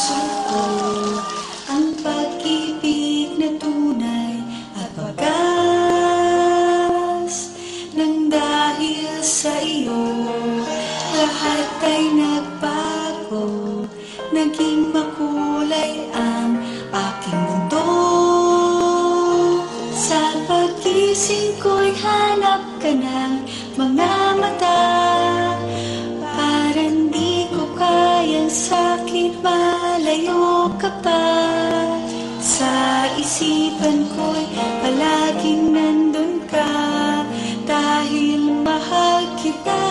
puso ko ang pag-ibig na tunay at wagas. Nang dahil sa iyo, lahat ay nagbago. Naging makulay ang aking mundo. Sa pag-gising ko'y hanap ka ng mga mata. Parang di ko kayang sakit, malayo ka pa. Sa isipan ko'y palaging nandun ka, dahil mahal kita.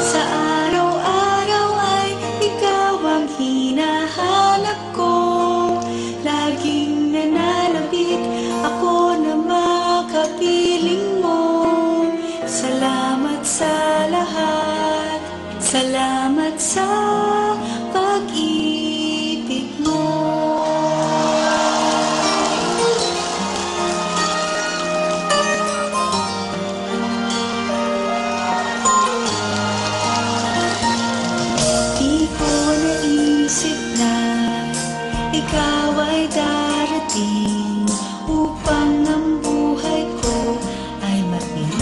Sa araw-araw ay ikaw ang hinahanap ko. Laging nananabik ako na makapiling mo. Salamat sa lahat, salamat sa pag-ibig mo. Di ko naisip na ikaw ay darating upang ang buhay ko ay mapiling.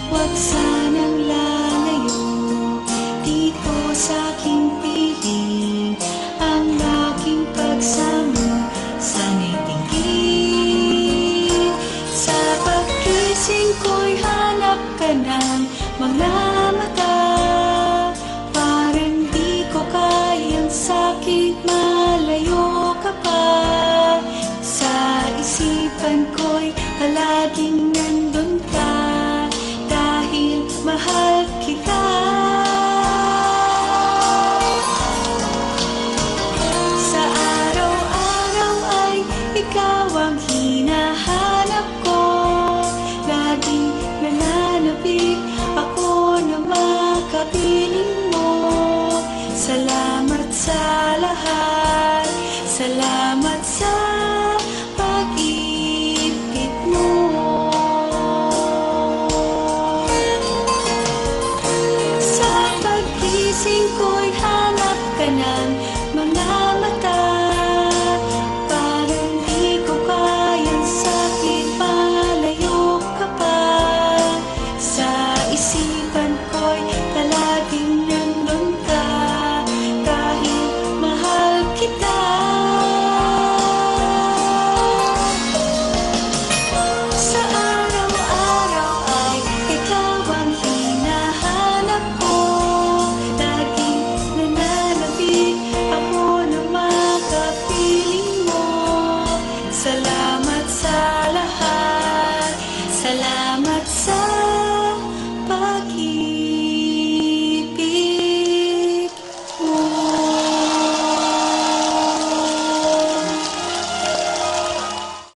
Huwag sanang lalayo dito sa aking piling. Ang aking pagsamo sana'y tingin. Sa pagkising ko'y hanap ka ng mga mata. Parang di ko kayang sakit, malayo ka pa. Sa isipan ko'y palaging nandun ka, dahil mahal kita. Sa araw-araw ay ikaw ang hinahanap ko. Laging nananabik ako na makapiling mo. Salamat sa lahat, salamat.